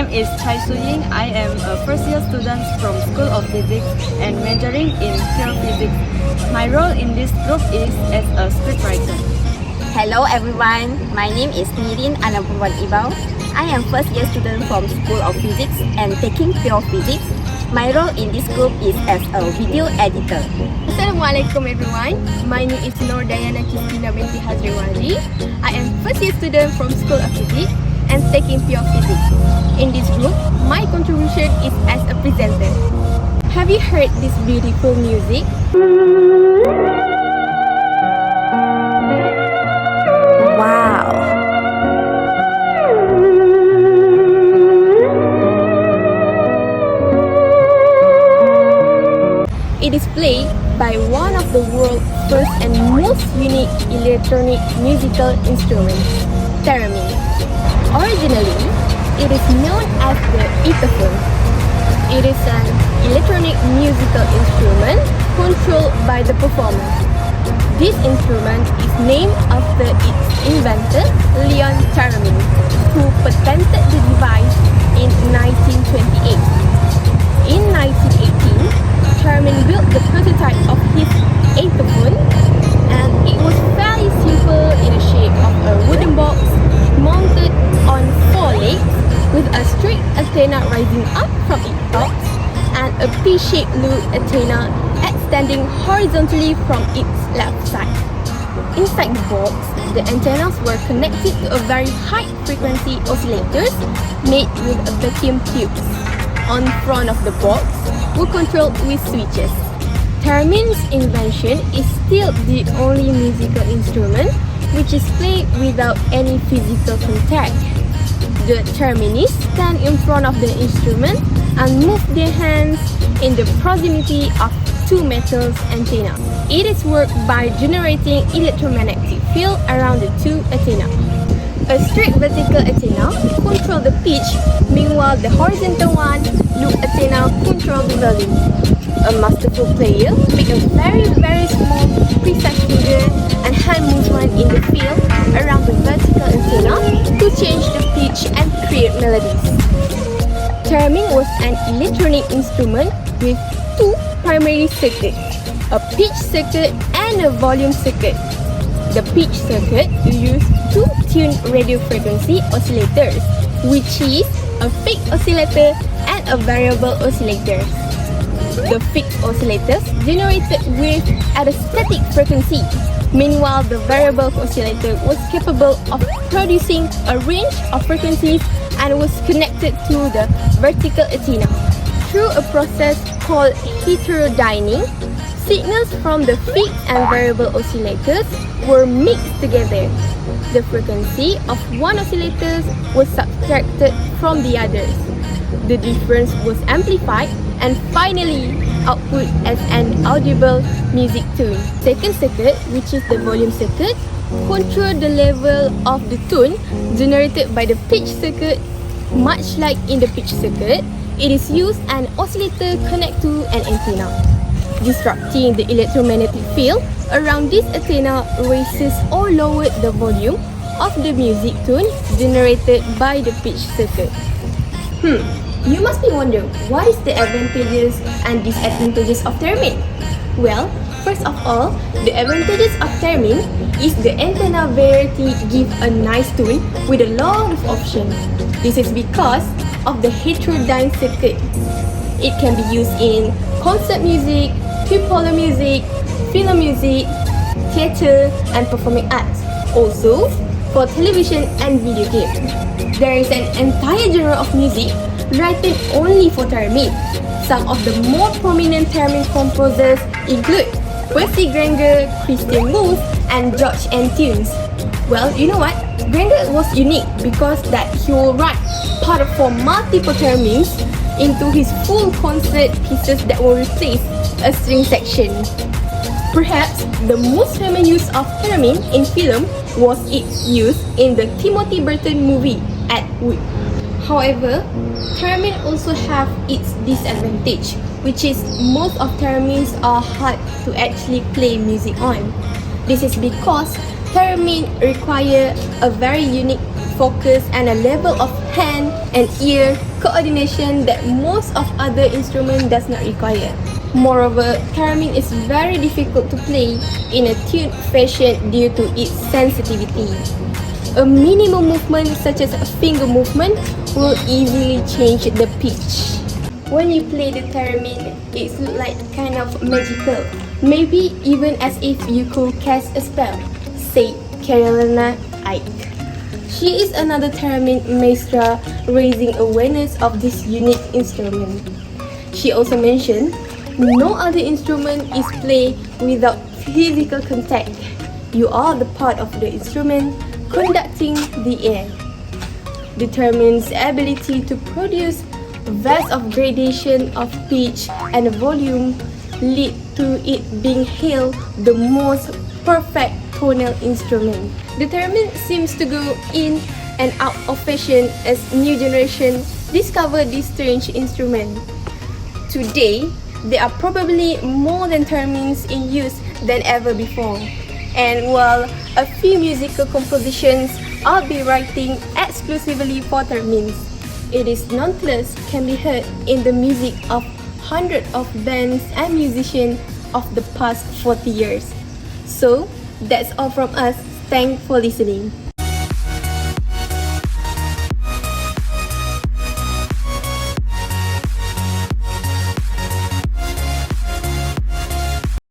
name is Shu Ying. I am a first year student from School of Physics and majoring in pure physics. My role in this group is as a scriptwriter. Hello everyone, my name is Nierin and I'm from Ebaau. I am first year student from School of Physics and taking pure physics. My role in this group is as a video editor. Assalamualaikum everyone. My name is Dayana Qistina Binti Hazrie Iwardee. I am first year student from School of Physics and taking pure physics. In this group, my contribution is as a presenter. Have you heard this beautiful music? Wow! It is played by one of the world's first and most unique electronic musical instruments, Theremin. Originally, it is known as the ethophone. It is an electronic musical instrument controlled by the performer. This instrument is named after its inventor, Theremin, who patented the device in 1928. In 1918, Theremin built the prototype of his ethophone, and it was fairly simple in the shape of a wooden box mounted on 4 legs with a straight antenna rising up from its top and a P-shaped loop antenna extending horizontally from its left side. Inside the box, the antennas were connected to a very high frequency oscillators made with a vacuum tubes. On front of the box were controlled with switches. Theremin's invention is still the only musical instrument which is played without any physical contact. The Thereminists stand in front of the instrument and move their hands in the proximity of two metal antennas. It is worked by generating electromagnetic field around the two antennas. A straight vertical antenna controls the pitch, meanwhile the horizontal one, loop antenna, controls the volume. A masterful player makes a very small precise finger and hand movement in the field around the vertical antenna to change the pitch and create melodies. Theremin was an electronic instrument with two primary circuits, a pitch circuit and a volume circuit. The pitch circuit used two tuned radio frequency oscillators, which is a fixed oscillator and a variable oscillator. The fixed oscillators generated wave at a static frequency. Meanwhile, the variable oscillator was capable of producing a range of frequencies and was connected to the vertical antenna. Through a process called heterodyning, signals from the fixed and variable oscillators were mixed together. The frequency of one oscillator was subtracted from the others. The difference was amplified and finally output as an audible music tune. Second circuit, which is the volume circuit, control the level of the tone generated by the pitch circuit. Much like in the pitch circuit, it is used an oscillator connect to an antenna. Disrupting the electromagnetic field around this antenna raises or lowers the volume of the music tune generated by the pitch circuit. You must be wondering, what is the advantages and disadvantages of Theremin? Well, first of all, the advantages of Theremin is the antenna variety give a nice tune with a lot of options. This is because of the heterodyne circuit. It can be used in concert music, bipolar music, film music, theatre and performing arts. Also, for television and video games. There is an entire genre of music written only for Theremin. Some of the more prominent Theremin composers include Percy Grainger, Christian Wolff and George N. Tunes. Well, you know what? Grainger was unique because that he will write part for multiple Theremins into his full concert pieces that will replace a string section. Perhaps the most famous use of Theremin in film was its use in the Timothy Burton movie Ed Wood. However, Theremin also have its disadvantage, which is most of Theremins are hard to actually play music on. This is because Theremin require a very unique focus and a level of hand and ear coordination that most of other instruments does not require. Moreover, theremin is very difficult to play in a tuned fashion due to its sensitivity. A minimal movement such as a finger movement will easily change the pitch. When you play the theremin, it looks like kind of magical, maybe even as if you could cast a spell, said Carolina Ike. She is another theremin maestra raising awareness of this unique instrument. She also mentioned, no other instrument is played without physical contact. You are the part of the instrument conducting the air. The theremin's ability to produce vast of gradation of pitch and volume lead to it being hailed the most perfect tonal instrument. The theremin seems to go in and out of fashion as new generation discover this strange instrument. Today, there are probably more than theremins in use than ever before. And while a few musical compositions are be writing exclusively for theremins, it is nonetheless can be heard in the music of hundreds of bands and musicians of the past 40 years. So, that's all from us. Thanks for listening.